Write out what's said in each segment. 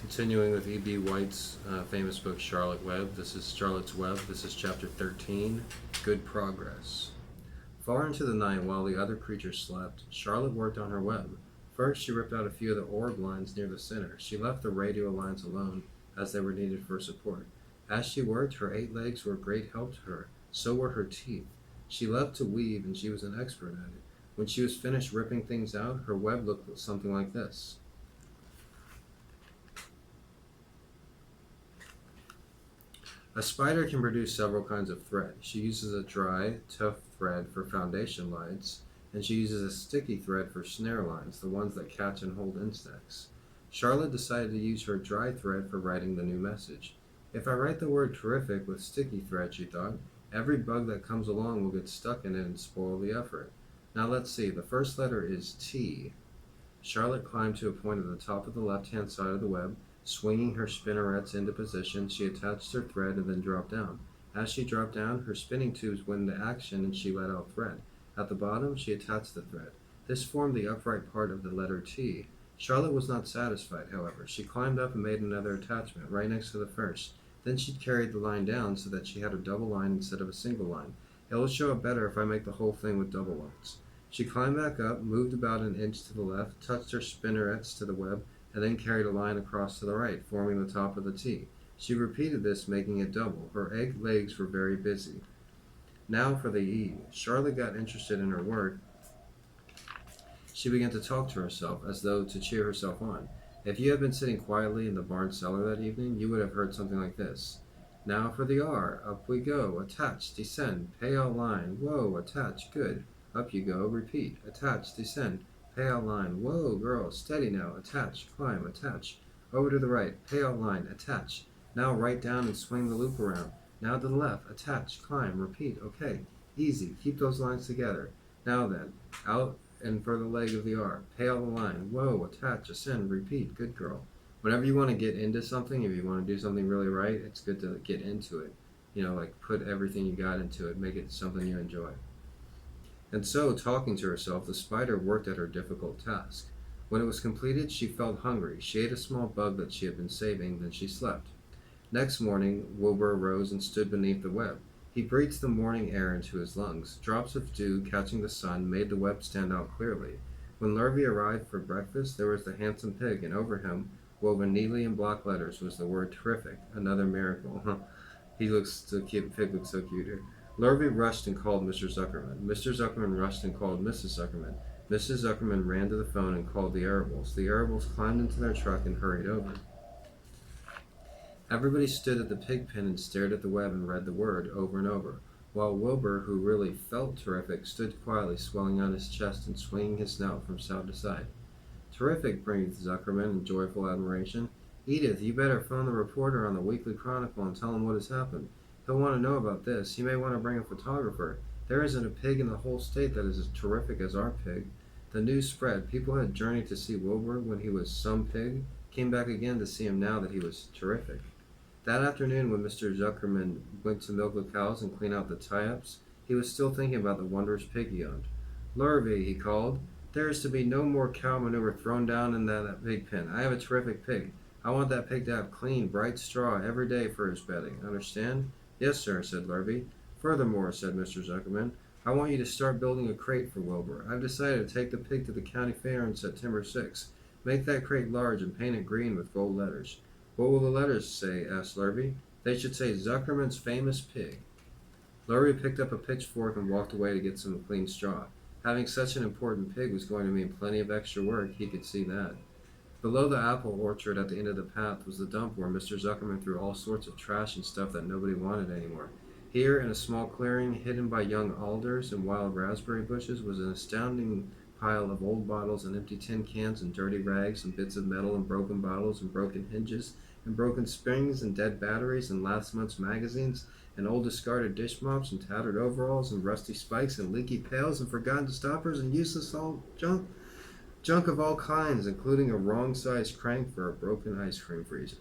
Continuing with E.B. White's famous book, Charlotte Web. This is Charlotte's Web. This is chapter 13, Good Progress. Far into the night, while the other creatures slept, Charlotte worked on her web. First, she ripped out a few of the orb lines near the center. She left the radio lines alone, as they were needed for support. As she worked, her 8 legs were a great help to her. So were her teeth. She loved to weave, and she was an expert at it. When she was finished ripping things out, her web looked something like this. A spider can produce several kinds of thread. She uses a dry, tough thread for foundation lines, and she uses a sticky thread for snare lines, the ones that catch and hold insects. Charlotte decided to use her dry thread for writing the new message. If I write the word terrific with sticky thread, she thought, every bug that comes along will get stuck in it and spoil the effort. Now let's see, the first letter is T. Charlotte climbed to a point at the top of the left-hand side of the web. Swinging her spinnerets into position, she attached her thread and then dropped down. As she dropped down, her spinning tubes went into action and she let out thread. At the bottom, she attached the thread. This formed the upright part of the letter T. Charlotte was not satisfied, however. She climbed up and made another attachment right next to the first. Then she carried the line down so that she had a double line instead of a single line. It will show up better if I make the whole thing with double lines. She climbed back up, moved about an inch to the left, touched her spinnerets to the web, and then carried a line across to the right, forming the top of the T. She repeated this, making it double. Her 8 legs were very busy. Now for the E. Charlotte got interested in her work. She began to talk to herself, as though to cheer herself on. If you had been sitting quietly in the barn cellar that evening, you would have heard something like this. Now for the R. Up we go. Attach, descend, pay out line. Whoa, attach, good. Up you go, repeat. Attach, descend. Pay out line. Whoa, girl, steady now. Attach, climb, attach. Over to the right. Pay out line, attach. Now right down and swing the loop around. Now to the left. Attach, climb, repeat. Okay, easy. Keep those lines together. Now then, out and for the leg of the R. Pay out the line. Whoa, attach, ascend, repeat. Good girl. Whenever you want to get into something, if you want to do something really right, it's good to get into it. Like put everything you got into it. Make it something you enjoy. And so, talking to herself, the spider worked at her difficult task. When it was completed, she felt hungry. She ate a small bug that she had been saving, then she slept. Next morning, Wilbur arose and stood beneath the web. He breathed the morning air into his lungs. Drops of dew, catching the sun, made the web stand out clearly. When Lurvy arrived for breakfast, there was the handsome pig, and over him, woven neatly in block letters, was the word terrific, another miracle. Pig looks so cute here. Lurvy rushed and called Mr. Zuckerman. Mr. Zuckerman rushed and called Mrs. Zuckerman. Mrs. Zuckerman ran to the phone and called the Arables. The Arables climbed into their truck and hurried over. Everybody stood at the pig pen and stared at the web and read the word over and over, while Wilbur, who really felt terrific, stood quietly, swelling out his chest and swinging his snout from side to side. Terrific, breathed Zuckerman in joyful admiration. Edith, you better phone the reporter on the Weekly Chronicle and tell him what has happened. He'll want to know about this. He may want to bring a photographer. There isn't a pig in the whole state that is as terrific as our pig. The news spread. People had journeyed to see Wilbur when he was some pig, came back again to see him now that he was terrific. That afternoon, when Mr. Zuckerman went to milk the cows and clean out the tie-ups, he was still thinking about the wondrous pig he owned. Lurvy, he called, there is to be no more cow manure thrown down in that pig pen. I have a terrific pig. I want that pig to have clean, bright straw every day for his bedding. Understand? Yes, sir, said Lurvy. Furthermore, said Mr. Zuckerman, I want you to start building a crate for Wilbur. I've decided to take the pig to the county fair on September 6th. Make that crate large and paint it green with gold letters. What will the letters say? Asked Lurvy. They should say Zuckerman's famous pig. Lurvy picked up a pitchfork and walked away to get some clean straw. Having such an important pig was going to mean plenty of extra work, he could see that. Below the apple orchard at the end of the path was the dump where Mr. Zuckerman threw all sorts of trash and stuff that nobody wanted anymore. Here, in a small clearing hidden by young alders and wild raspberry bushes, was an astounding pile of old bottles and empty tin cans and dirty rags and bits of metal and broken bottles and broken hinges and broken springs and dead batteries and last month's magazines and old discarded dish mops and tattered overalls and rusty spikes and leaky pails and forgotten stoppers and useless all junk. Junk of all kinds, including a wrong-sized crank for a broken ice cream freezer.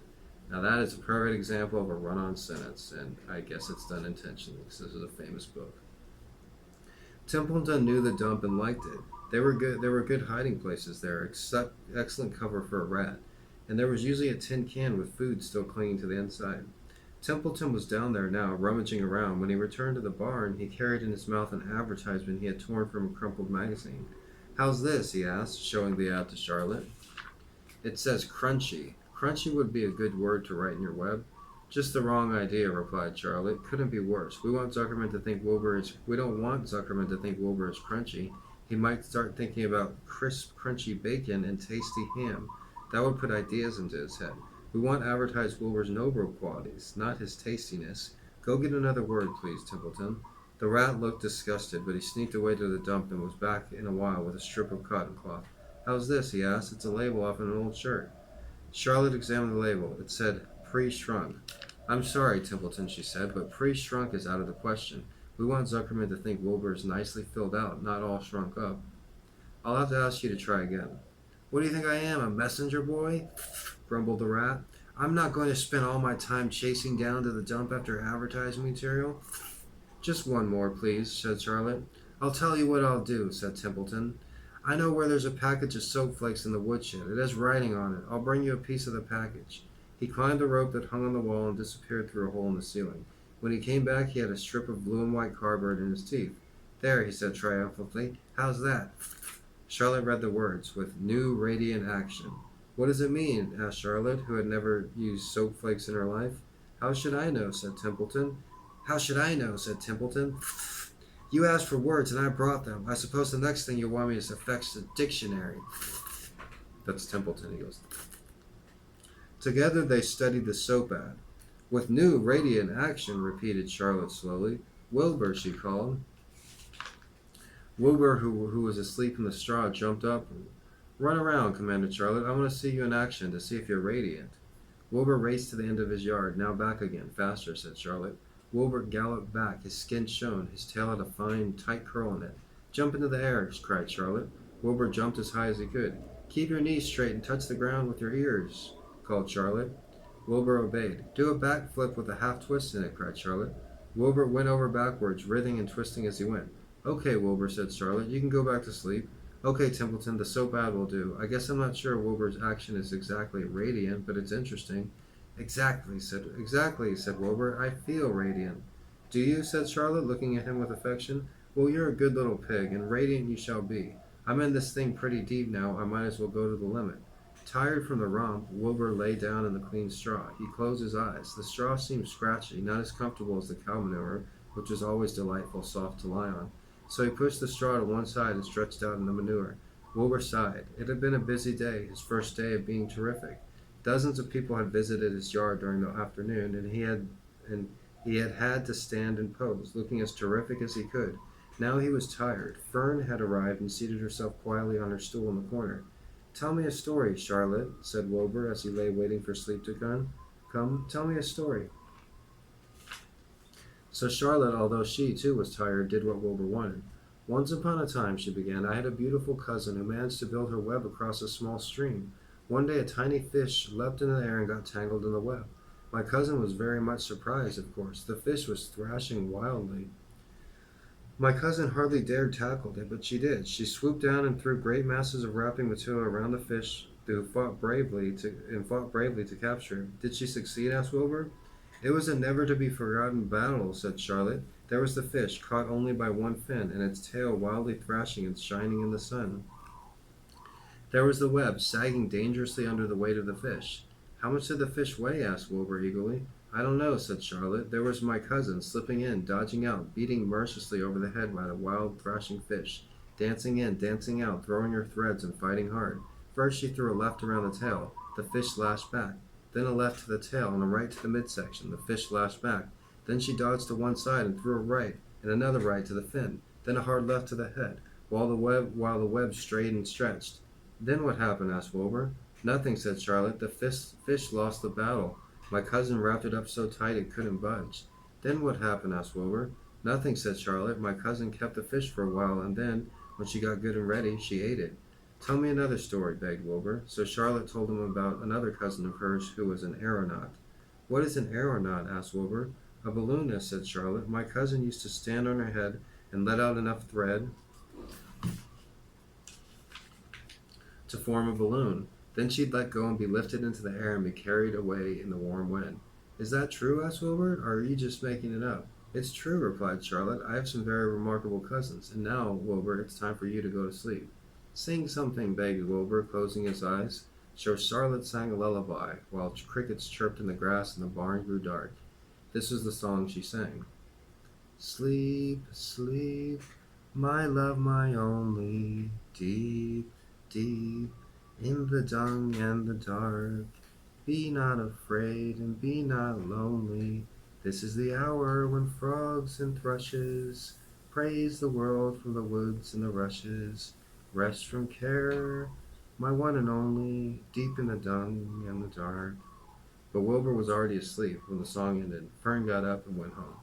Now that is a perfect example of a run-on sentence, and I guess it's done intentionally because this is a famous book. Templeton knew the dump and liked it. There were good hiding places there, excellent cover for a rat. and there was usually a tin can with food still clinging to the inside. Templeton was down there now, rummaging around. When he returned to the barn, he carried in his mouth an advertisement he had torn from a crumpled magazine. "How's this?" he asked, showing the ad to Charlotte. "It says crunchy. Crunchy would be a good word to write in your web." "Just the wrong idea," replied Charlotte. "Couldn't be worse. We don't want Zuckerman to think Wilbur is crunchy. He might start thinking about crisp, crunchy bacon and tasty ham. That would put ideas into his head. We want to advertise Wilbur's noble qualities, not his tastiness. Go get another word, please, Templeton." The rat looked disgusted, but he sneaked away to the dump and was back in a while with a strip of cotton cloth. "How's this?" he asked. "It's a label off an old shirt." Charlotte examined the label. It said, "Pre-shrunk." "I'm sorry, Templeton," she said, "but pre-shrunk is out of the question. We want Zuckerman to think Wilbur is nicely filled out, not all shrunk up." "I'll have to ask you to try again." "What do you think I am, a messenger boy?" grumbled the rat. "I'm not going to spend all my time chasing down to the dump after advertising material." "Just one more, please," said Charlotte. "I'll tell you what I'll do," said Templeton. "I know where there's a package of soap flakes in the woodshed. It has writing on it. I'll bring you a piece of the package." He climbed a rope that hung on the wall and disappeared through a hole in the ceiling. When he came back, he had a strip of blue and white cardboard in his teeth. "There," he said triumphantly. "How's that?" Charlotte read the words, "with new radiant action." "What does it mean?" asked Charlotte, who had never used soap flakes in her life. "How should I know?" said Templeton. "How should I know?" said Templeton. "You asked for words, and I brought them. I suppose the next thing you want me is to fetch the dictionary." That's Templeton, he goes. Together they studied the soap ad. "With new radiant action," repeated Charlotte slowly. "Wilbur," she called. Wilbur, who was asleep in the straw, jumped up. "Run around," commanded Charlotte. "I want to see you in action, to see if you're radiant." Wilbur raced to the end of his yard. "Now back again. Faster," said Charlotte. Wilbur galloped back. His skin shone. His tail had a fine, tight curl in it. "Jump into the air," cried Charlotte. Wilbur jumped as high as he could. "Keep your knees straight and touch the ground with your ears," called Charlotte. Wilbur obeyed. "Do a backflip with a half twist in it," cried Charlotte. Wilbur went over backwards, writhing and twisting as he went. "Okay, Wilbur," said Charlotte. "You can go back to sleep." "Okay, Templeton, the soap ad will do. I guess I'm not sure Wilbur's action is exactly radiant, but it's interesting." Exactly, said Wilbur. "I feel radiant." "Do you?" said Charlotte, looking at him with affection. "Well, you're a good little pig, and radiant you shall be. I'm in this thing pretty deep now. I might as well go to the limit." Tired from the romp, Wilbur lay down in the clean straw. He closed his eyes. The straw seemed scratchy, not as comfortable as the cow manure, which was always delightful, soft to lie on. So he pushed the straw to one side and stretched out in the manure. Wilbur sighed. It had been a busy day, his first day of being terrific. Dozens of people had visited his yard during the afternoon, and he had had to stand and pose, looking as terrific as he could. Now he was tired. Fern had arrived and seated herself quietly on her stool in the corner. "Tell me a story, Charlotte," said Wilbur as he lay waiting for sleep to come. "Come, tell me a story." So Charlotte, although she too was tired, did what Wilbur wanted. "Once upon a time," she began, "I had a beautiful cousin who managed to build her web across a small stream. One day a tiny fish leapt into the air and got tangled in the web. My cousin was very much surprised, of course. The fish was thrashing wildly. My cousin hardly dared tackle it, but she did. She swooped down and threw great masses of wrapping material around the fish, who fought bravely to capture it." "Did she succeed?" asked Wilbur. "It was a never-to-be-forgotten battle," said Charlotte. "There was the fish, caught only by one fin, and its tail wildly thrashing and shining in the sun. There was the web, sagging dangerously under the weight of the fish." "How much did the fish weigh?" asked Wilbur eagerly. "I don't know," said Charlotte. "There was my cousin, slipping in, dodging out, beating mercilessly over the head by the wild thrashing fish, dancing in, dancing out, throwing her threads and fighting hard. First she threw a left around the tail. The fish lashed back. Then a left to the tail and a right to the midsection. The fish lashed back. Then she dodged to one side and threw a right, and another right to the fin. Then a hard left to the head, while the web strayed and stretched." "Then what happened?" asked Wilbur. "Nothing," said Charlotte. "The fish lost the battle. My cousin wrapped it up so tight it couldn't budge." "Then what happened?" asked Wilbur. "Nothing," said Charlotte. "My cousin kept the fish for a while, and then, when she got good and ready, she ate it." "Tell me another story," begged Wilbur. So Charlotte told him about another cousin of hers who was an aeronaut. "What is an aeronaut?" asked Wilbur. "A balloonist," said Charlotte. "My cousin used to stand on her head and let out enough thread to form a balloon. Then she'd let go and be lifted into the air and be carried away in the warm wind. Is that true? Asked Wilbur, or are you just making it up? It's true, replied Charlotte. I have some very remarkable cousins. And now, Wilbur, it's time for you to go to sleep. Sing something, begged Wilbur, closing his eyes. So Charlotte sang a lullaby, while crickets chirped in the grass and the barn grew dark. This was the song she sang. Sleep, sleep, my love, my only, deep, deep, in the dung and the dark. Be not afraid and be not lonely. This is the hour when frogs and thrushes praise the world from the woods and the rushes. Rest from care, my one and only, deep in the dung and the dark. But Wilbur was already asleep when the song ended. Fern got up and went home.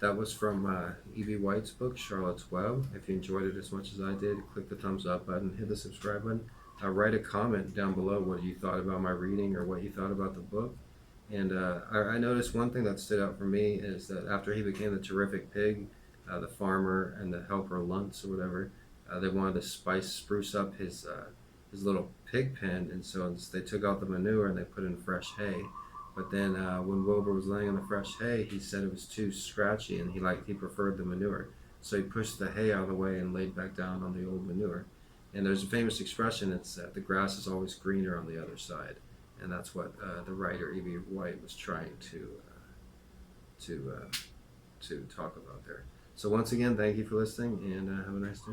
That was from E.B. White's book, Charlotte's Web. If you enjoyed it as much as I did, click the thumbs up button, hit the subscribe button. Write a comment down below what you thought about my reading or what you thought about the book. And I noticed one thing that stood out for me is that after he became the terrific pig, the farmer and the helper Luntz or whatever, they wanted to spruce up his little pig pen, and so they took out the manure and they put in fresh hay. But then when Wilbur was laying on the fresh hay, he said it was too scratchy and he preferred the manure. So he pushed the hay out of the way and laid back down on the old manure. And there's a famous expression, it's the grass is always greener on the other side. And that's what the writer E.B. White was trying to talk about there. So once again, thank you for listening and have a nice day.